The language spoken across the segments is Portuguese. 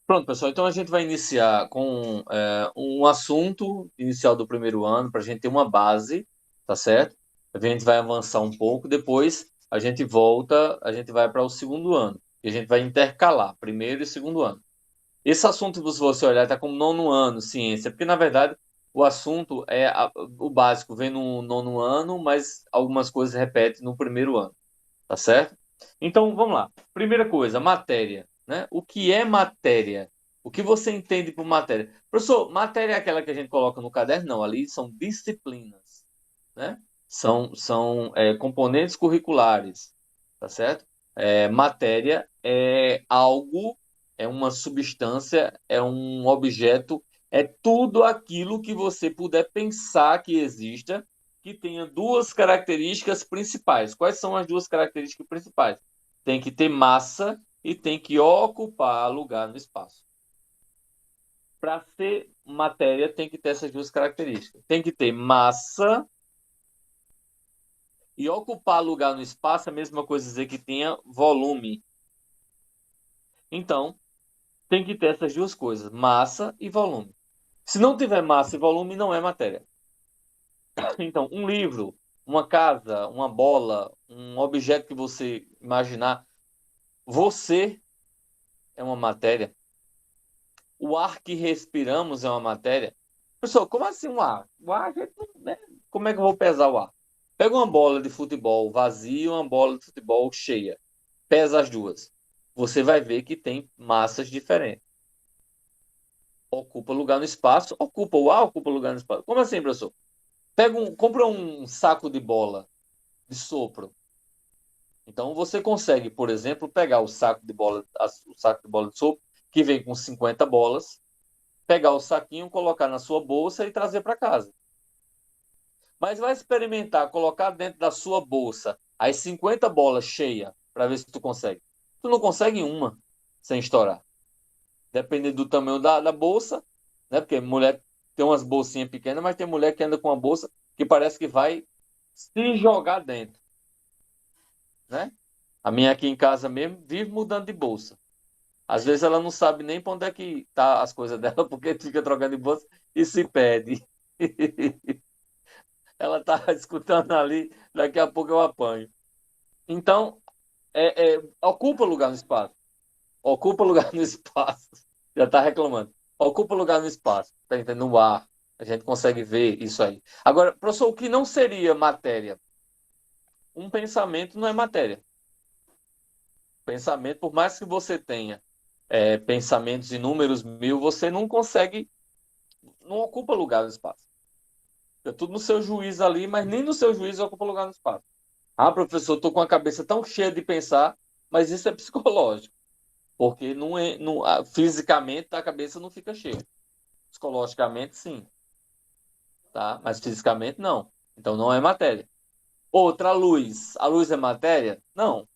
Pronto, pessoal. Então a gente vai iniciar com um assunto inicial do primeiro ano, para a gente ter uma base, tá certo? A gente vai avançar um pouco, depois a gente volta, a gente vai para o segundo ano. E a gente vai intercalar primeiro e segundo ano. Esse assunto, se você olhar, está como nono ano, ciência, porque na verdade o assunto o básico vem no nono ano, mas algumas coisas repetem no primeiro ano, tá certo? Então vamos lá. Primeira coisa, matéria, né? O que é matéria? O que você entende por matéria? Professor, matéria é aquela que a gente coloca no caderno? Não, ali são disciplinas, né? São componentes curriculares, tá certo? Matéria é algo, é uma substância, é um objeto, é tudo aquilo que você puder pensar que exista, que tenha duas características principais. Quais são as duas características principais? Tem que ter massa e tem que ocupar lugar no espaço. Para ser matéria, tem que ter essas duas características. Tem que ter massa e ocupar lugar no espaço é a mesma coisa dizer que tenha volume. Então, tem que ter essas duas coisas, massa e volume. Se não tiver massa e volume, não é matéria. Então, um livro, uma casa, uma bola, um objeto que você imaginar, você é uma matéria. O ar que respiramos é uma matéria. Pessoal, como assim o ar? O ar, a gente né? Como é que eu vou pesar o ar? Pega uma bola de futebol vazia e uma bola de futebol cheia. Pesa as duas. Você vai ver que tem massas diferentes. Ocupa lugar no espaço, ocupa o ar, ocupa lugar no espaço. Como assim, professor? Compra um saco de bola de sopro. Então você consegue, por exemplo, pegar o saco de bola de sopro, que vem com 50 bolas, pegar o saquinho, colocar na sua bolsa e trazer para casa. Mas vai experimentar colocar dentro da sua bolsa as 50 bolas cheias para ver se tu consegue. Tu não consegue uma sem estourar. Dependendo do tamanho da bolsa, né? Porque mulher tem umas bolsinhas pequenas, mas tem mulher que anda com uma bolsa que parece que vai se jogar dentro, né? A minha aqui em casa mesmo vive mudando de bolsa. Às vezes ela não sabe nem para onde é que tá as coisas dela, porque fica trocando de bolsa e se perde. Ela tá escutando ali, daqui a pouco eu apanho. Então, ocupa lugar no espaço. Ocupa lugar no espaço. Já está reclamando. Ocupa lugar no espaço. Tá entendendo? No ar. A gente consegue ver isso aí. Agora, professor, o que não seria matéria? Um pensamento não é matéria. Pensamento, por mais que você tenha pensamentos inúmeros mil, você não consegue, não ocupa lugar no espaço. É tudo no seu juízo ali, mas nem no seu juízo ocupa lugar no espaço. Ah, professor, estou com a cabeça tão cheia de pensar, mas isso é psicológico. Porque fisicamente a cabeça não fica cheia. Psicologicamente, sim. Tá? Mas fisicamente, não. Então não é matéria. Outra, a luz. A luz é matéria? Não.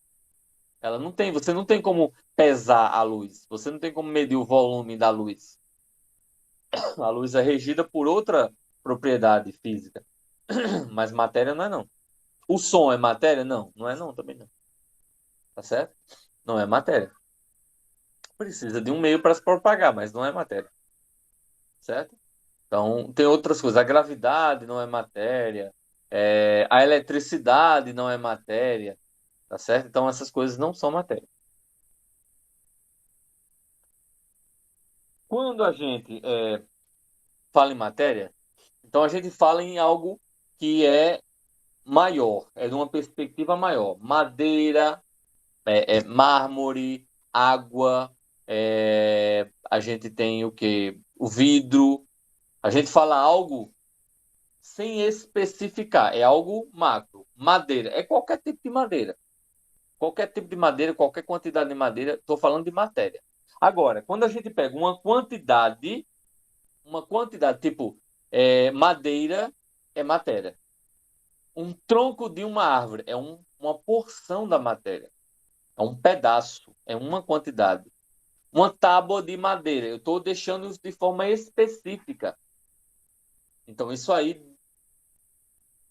Ela não tem. Você não tem como pesar a luz. Você não tem como medir o volume da luz. A luz é regida por outra propriedade física. Mas matéria não é, não. O som é matéria? Não. Não é, não. Também não. Tá certo? Não é matéria. Precisa de um meio para se propagar, mas não é matéria. Certo? Então, tem outras coisas. A gravidade não é matéria. A eletricidade não é matéria. Tá certo? Então, essas coisas não são matéria. Quando a gente fala em matéria, então a gente fala em algo que é maior, é de uma perspectiva maior. Madeira, mármore, água, a gente tem o quê? O vidro. A gente fala algo sem especificar, é algo macro. Madeira, é qualquer tipo de madeira. Qualquer tipo de madeira, qualquer quantidade de madeira, estou falando de matéria. Agora, quando a gente pega uma quantidade tipo madeira é matéria. Um tronco de uma árvore é uma porção da matéria. É um pedaço, é uma quantidade. Uma tábua de madeira, eu estou deixando isso de forma específica. Então, isso aí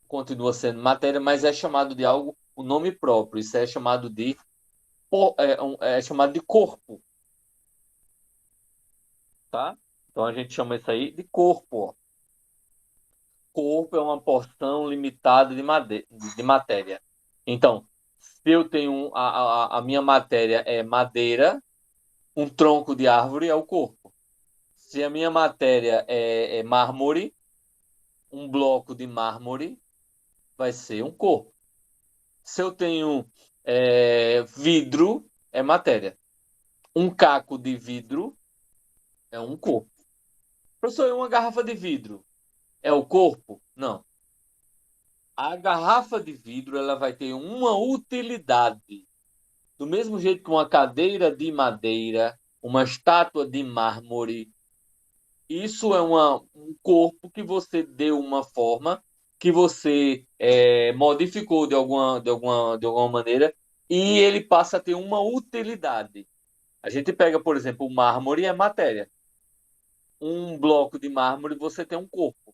continua sendo matéria, mas é chamado de algo, o nome próprio. Isso é chamado de, é chamado de corpo. tá? Então a gente chama isso aí de corpo, ó. Corpo é uma porção limitada de matéria. Então, se eu tenho a minha matéria é madeira, um tronco de árvore é o corpo. Se a minha matéria é mármore, um bloco de mármore vai ser um corpo. Se eu tenho vidro, é matéria. Um caco de vidro é um corpo. Professor, e uma garrafa de vidro é o corpo? Não. A garrafa de vidro ela vai ter uma utilidade. Do mesmo jeito que uma cadeira de madeira, uma estátua de mármore, isso é um corpo que você deu uma forma, que você modificou de alguma maneira, e ele passa a ter uma utilidade. A gente pega, por exemplo, o mármore é matéria. Um bloco de mármore você tem um corpo.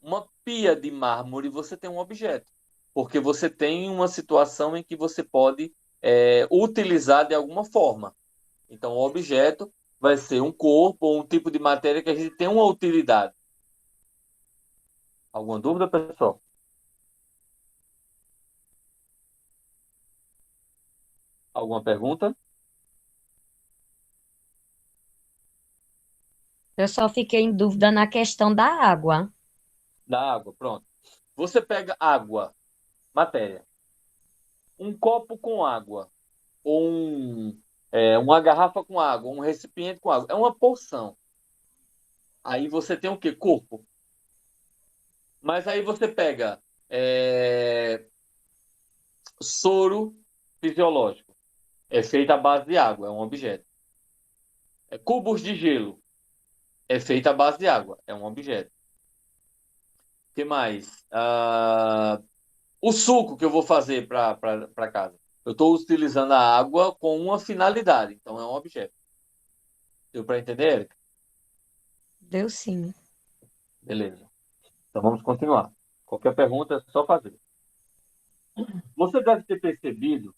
Uma pia de mármore você tem um objeto. Porque você tem uma situação em que você pode utilizar de alguma forma. Então, o objeto vai ser um corpo ou um tipo de matéria que a gente tem uma utilidade. Alguma dúvida, pessoal? Alguma pergunta? Eu só fiquei em dúvida na questão da água. Da água, pronto. Você pega água, matéria, um copo com água, ou uma garrafa com água, um recipiente com água. É uma porção. Aí você tem o quê? Corpo. Mas aí você pega soro fisiológico. É feito à base de água, é um objeto. Cubos de gelo. É feito à base de água, é um objeto. O que mais? O suco que eu vou fazer para casa. Eu estou utilizando a água com uma finalidade, então é um objeto. Deu para entender, Érica? Deu sim. Beleza. Então vamos continuar. Qualquer pergunta é só fazer. Você deve ter percebido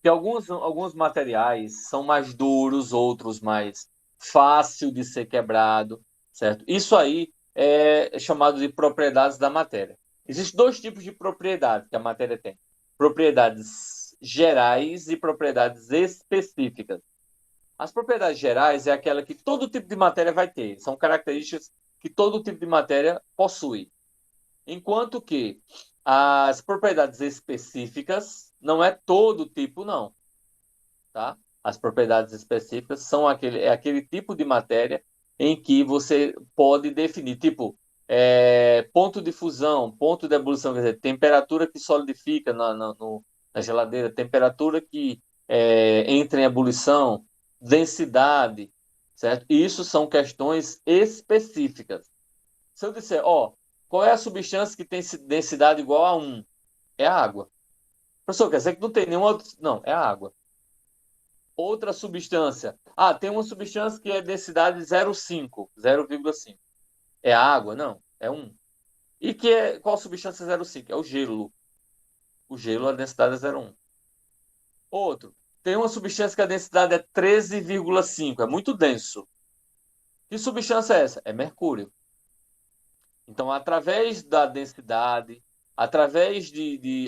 que alguns materiais são mais duros, outros mais fácil de ser quebrado, certo? Isso aí é chamado de propriedades da matéria. Existem dois tipos de propriedades que a matéria tem: propriedades gerais e propriedades específicas. As propriedades gerais é aquela que todo tipo de matéria vai ter, são características que todo tipo de matéria possui. Enquanto que as propriedades específicas não é todo tipo, não, tá? As propriedades específicas são aquele tipo de matéria em que você pode definir, tipo, ponto de fusão, ponto de ebulição, quer dizer, temperatura que solidifica na geladeira, temperatura que entra em ebulição, densidade, certo? Isso são questões específicas. Se eu disser, ó, qual é a substância que tem densidade igual a 1? É a água. Professor, quer dizer que não tem nenhuma outra... Não, é a água. Outra substância. Ah, tem uma substância que é densidade 0,5, 0,5. É a água? Não, é 1. E qual substância é 0,5? É o gelo. O gelo, a densidade é 0,1. Outro. Tem uma substância que a densidade é 13,5. É muito denso. Que substância é essa? É mercúrio. Então, através da densidade,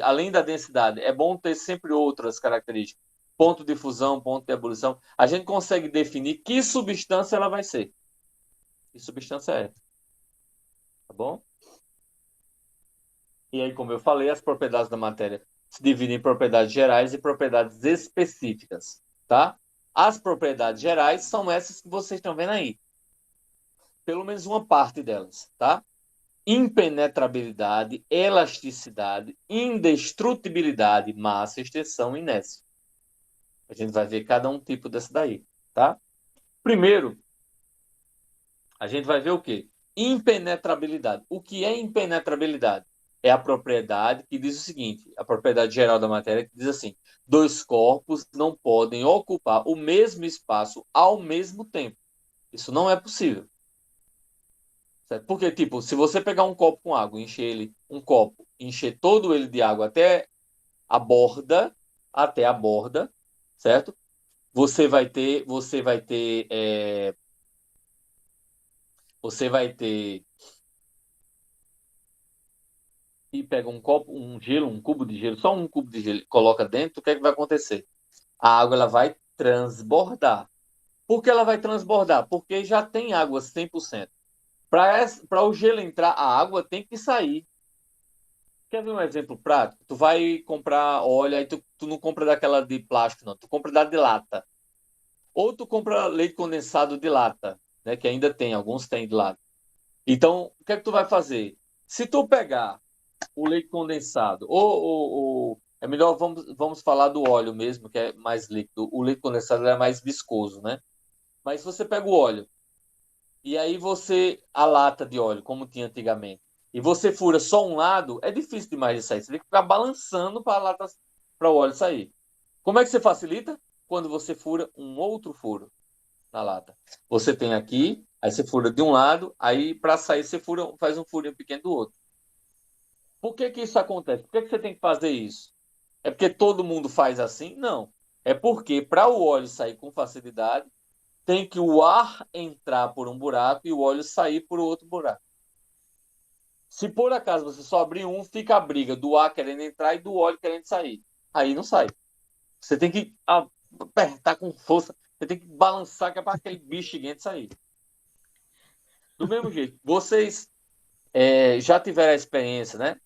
além da densidade, é bom ter sempre outras características. Ponto de fusão, ponto de ebulição. A gente consegue definir que substância ela vai ser. Que substância é essa, tá bom? E aí, como eu falei, as propriedades da matéria se dividem em propriedades gerais e propriedades específicas, tá? As propriedades gerais são essas que vocês estão vendo aí. Pelo menos uma parte delas, tá? Impenetrabilidade, elasticidade, indestrutibilidade, massa, extensão e inércia. A gente vai ver cada um tipo dessa daí, tá? Primeiro, a gente vai ver o quê? Impenetrabilidade. O que é impenetrabilidade? É a propriedade que diz o seguinte, a propriedade geral da matéria que diz assim: dois corpos não podem ocupar o mesmo espaço ao mesmo tempo. Isso não é possível. Certo? Porque, tipo, se você pegar um copo com água, encher todo ele de água até a borda, certo? Você vai ter Você vai ter e pega um copo, um gelo, um cubo de gelo, só um cubo de gelo, e coloca dentro, o que é que vai acontecer? A água ela vai transbordar. Por que ela vai transbordar? Porque já tem água 100%. Para o gelo entrar, a água tem que sair. Quer ver um exemplo prático? Tu vai comprar óleo, aí tu não compra daquela de plástico, não. Tu compra da de lata. Ou tu compra leite condensado de lata, né? Que ainda tem, alguns tem de lata. Então, o que é que tu vai fazer? Se tu pegar o leite condensado, é melhor, vamos falar do óleo mesmo, que é mais líquido. O leite condensado é mais viscoso, né? Mas se você pega o óleo, e aí a lata de óleo, como tinha antigamente, e você fura só um lado, é difícil demais de sair. Você tem que ficar balançando para o óleo sair. Como é que você facilita? Quando você fura um outro furo na lata. Você tem aqui, aí você fura de um lado, aí para sair você faz um furinho pequeno do outro. Por que que isso acontece? Por que que você tem que fazer isso? É porque todo mundo faz assim? Não. É porque para o óleo sair com facilidade, tem que o ar entrar por um buraco e o óleo sair por outro buraco. Se por acaso você só abrir um, fica a briga do ar querendo entrar e do óleo querendo sair. Aí não sai. Você tem que apertar com força, você tem que balançar que é para aquele bicho gigante sair. Do mesmo jeito, vocês já tiveram a experiência, né?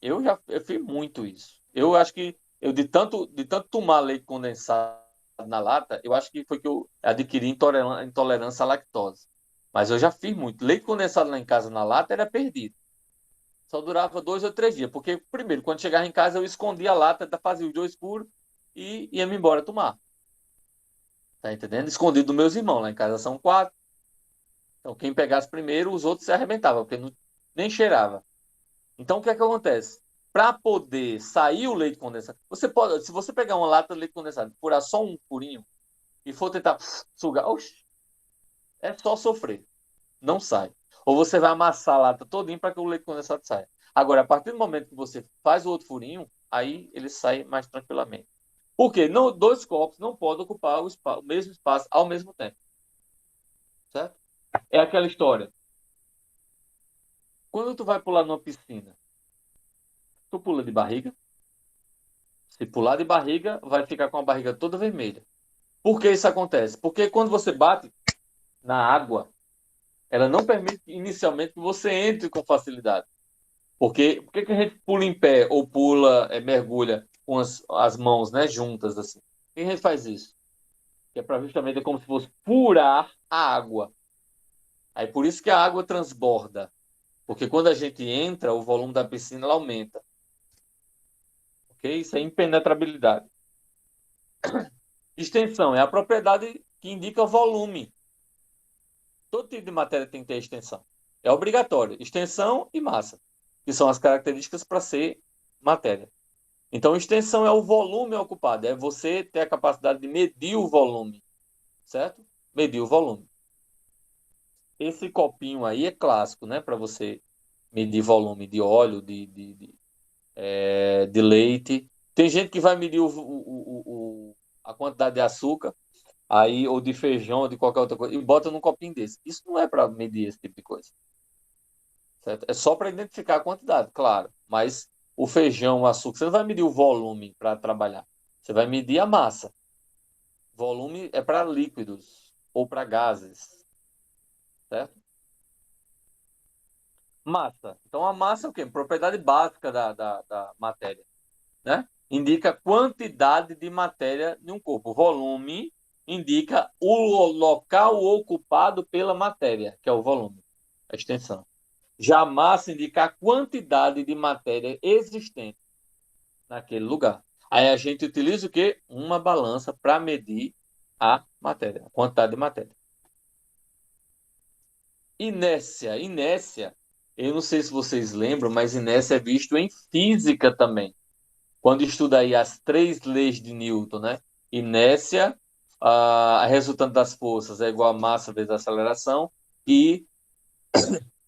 Eu fiz muito isso. Eu acho que eu de tanto tomar leite condensado na lata, eu acho que foi que eu adquiri intolerância à lactose. Mas eu já fiz muito. Leite condensado lá em casa na lata era perdido. Só durava 2 ou 3 dias. Porque, primeiro, quando chegava em casa, eu escondia a lata, fazia os dois furos e ia-me embora tomar. Tá entendendo? Escondido dos meus irmãos. Lá em casa são 4. Então, quem pegasse primeiro, os outros se arrebentavam, porque nem cheirava. Então, o que é que acontece? Para poder sair o leite condensado, se você pegar uma lata de leite condensado, furar só um furinho e for tentar sugar, oxe, é só sofrer, não sai. Ou você vai amassar a lata todinha para que o leite condensado saia. Agora, a partir do momento que você faz o outro furinho, aí ele sai mais tranquilamente. Por quê? Não, dois copos não podem ocupar o mesmo espaço ao mesmo tempo, certo? É aquela história. Quando tu vai pular numa piscina, tu pula de barriga. Se pular de barriga, vai ficar com a barriga toda vermelha. Por que isso acontece? Porque quando você bate na água, ela não permite inicialmente que você entre com facilidade. Porque por que a gente pula em pé ou pula, mergulha com as mãos, né, juntas assim? Por que a gente faz isso? Que é para justamente como se fosse furar a água. Aí por isso que a água transborda. Porque quando a gente entra, o volume da piscina ela aumenta. Ok? Isso é impenetrabilidade. Extensão é a propriedade que indica volume. Todo tipo de matéria tem que ter extensão. É obrigatório. Extensão e massa, que são as características para ser matéria. Então, extensão é o volume ocupado. É você ter a capacidade de medir o volume. Certo? Medir o volume. Esse copinho aí é clássico, né? Para você medir volume de óleo, de leite. Tem gente que vai medir a quantidade de açúcar aí, ou de feijão, ou de qualquer outra coisa, e bota num copinho desse. Isso não é para medir esse tipo de coisa. Certo? É só para identificar a quantidade, claro. Mas o feijão, o açúcar, você não vai medir o volume para trabalhar. Você vai medir a massa. Volume é para líquidos ou para gases. Certo? Massa. Então, a massa é o quê? Propriedade básica da matéria. Né? Indica quantidade de matéria em um corpo. Volume indica o local ocupado pela matéria, que é o volume, a extensão. Já a massa indica a quantidade de matéria existente naquele lugar. Aí a gente utiliza o quê? Uma balança para medir a matéria, a quantidade de matéria. Inércia. Inércia, eu não sei se vocês lembram, mas inércia é visto em física também. Quando estuda aí as 3 leis de Newton, né? Inércia, a resultante das forças é igual a massa vezes a aceleração, e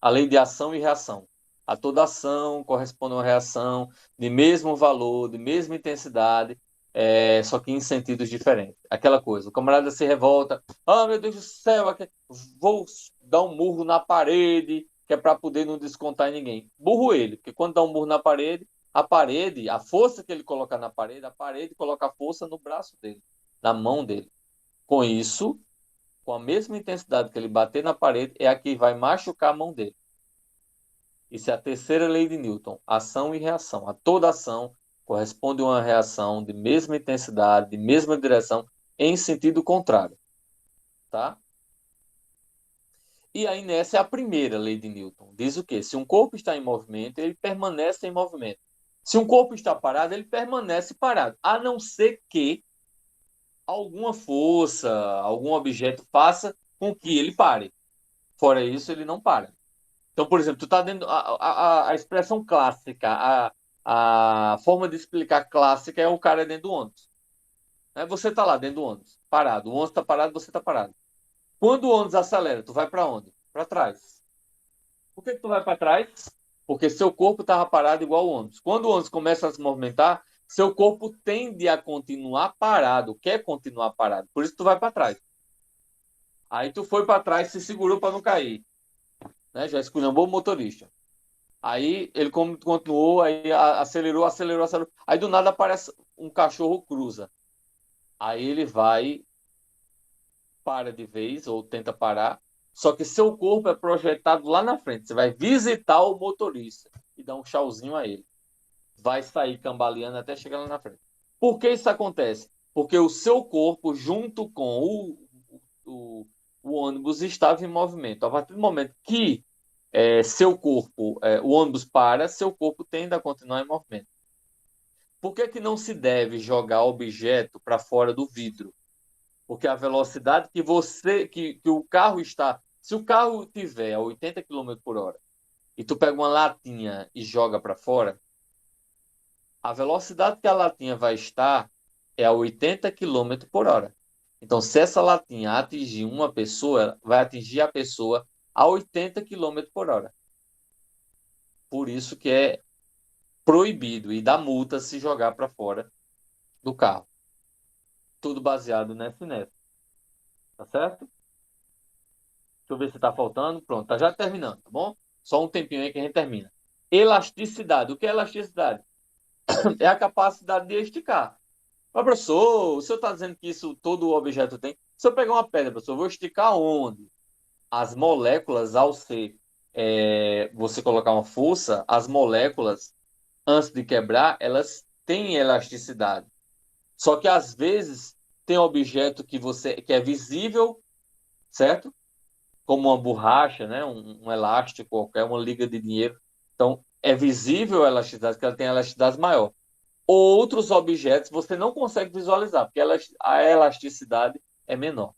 a lei de ação e reação. A toda ação corresponde a uma reação de mesmo valor, de mesma intensidade. só que em sentidos diferentes. Aquela coisa, o camarada se revolta, ah, meu Deus do céu, vou dar um murro na parede, que é para poder não descontar em ninguém. Burro ele, porque quando dá um murro na parede, a força que ele coloca na parede, a parede coloca a força no braço dele, na mão dele. Com isso, com a mesma intensidade que ele bater na parede, é a que vai machucar a mão dele. Isso é a terceira lei de Newton, ação e reação. A toda ação corresponde uma reação de mesma intensidade, de mesma direção, em sentido contrário, tá? E aí nessa é a primeira lei de Newton. Diz o quê? Se um corpo está em movimento, ele permanece em movimento. Se um corpo está parado, ele permanece parado, a não ser que alguma força, algum objeto faça com que ele pare. Fora isso, ele não para. Então, por exemplo, tu tá dentro a expressão clássica, a forma de explicar clássica é o cara dentro do ônibus. Né? Você tá lá dentro do ônibus, parado. O ônibus tá parado, você tá parado. Quando o ônibus acelera, tu vai para onde? Para trás. Por que tu vai para trás? Porque seu corpo estava parado igual o ônibus. Quando o ônibus começa a se movimentar, seu corpo tende a continuar parado, quer continuar parado. Por isso tu vai para trás. Aí tu foi para trás, se segurou para não cair. Né? Já esculhambou o motorista. Aí ele continuou, aí acelerou. Aí do nada aparece um cachorro cruza. Aí ele vai, para de vez, ou tenta parar. Só que seu corpo é projetado lá na frente. Você vai visitar o motorista e dar um tchauzinho a ele. Vai sair cambaleando até chegar lá na frente. Por que isso acontece? Porque o seu corpo, junto com o ônibus, estava em movimento. A partir do momento que seu corpo, o ônibus para, seu corpo tende a continuar em movimento. Por que não se deve jogar objeto para fora do vidro? Porque a velocidade que o carro está, se o carro tiver a 80 km por hora e tu pega uma latinha e joga para fora, a velocidade que a latinha vai estar é a 80 km por hora. Então, se essa latinha atingir uma pessoa, vai atingir a pessoa a 80 km por hora. Por isso que é proibido e dá multa se jogar para fora do carro. Tudo baseado nessa e nessa. Tá certo? Deixa eu ver se tá faltando. Pronto, tá já terminando, tá bom? Só um tempinho aí que a gente termina. Elasticidade. O que é elasticidade? É a capacidade de esticar. Mas, professor, o senhor está dizendo que isso todo objeto tem? Se eu pegar uma pedra, professor, eu vou esticar onde? As moléculas, ao ser você colocar uma força, as moléculas, antes de quebrar, elas têm elasticidade. Só que às vezes tem objeto que é visível, certo? Como uma borracha, né? Um elástico qualquer, uma liga de dinheiro. Então, é visível a elasticidade, que ela tem a elasticidade maior. Outros objetos você não consegue visualizar, porque a elasticidade é menor.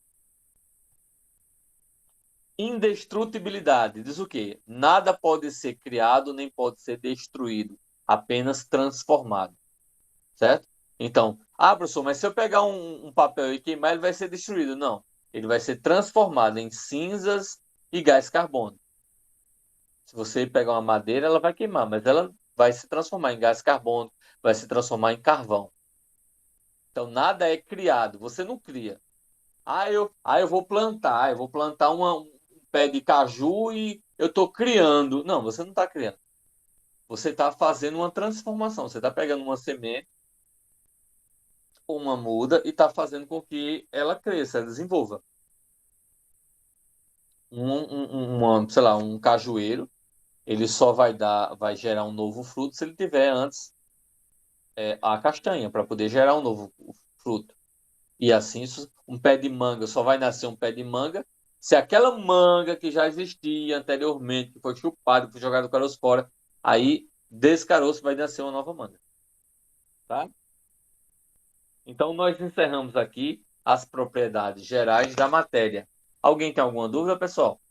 Indestrutibilidade diz o quê? Nada pode ser criado nem pode ser destruído, apenas transformado. Certo? Então, professor, mas se eu pegar um papel e queimar, ele vai ser destruído. Não. Ele vai ser transformado em cinzas e gás carbônico. Se você pegar uma madeira, ela vai queimar, mas ela vai se transformar em gás carbônico, vai se transformar em carvão. Então, nada é criado. Você não cria. Eu vou plantar um pé de caju e eu estou criando. Não, você não está criando. Você está fazendo uma transformação. Você está pegando uma semente ou uma muda e está fazendo com que ela cresça, ela desenvolva. Sei lá, um cajueiro, ele só vai gerar um novo fruto se ele tiver antes a castanha, para poder gerar um novo fruto. E assim, um pé de manga só vai nascer um pé de manga se aquela manga que já existia anteriormente, que foi chupada, que foi jogado o caroço fora, aí desse caroço vai nascer uma nova manga. Tá? Então, nós encerramos aqui as propriedades gerais da matéria. Alguém tem alguma dúvida, pessoal?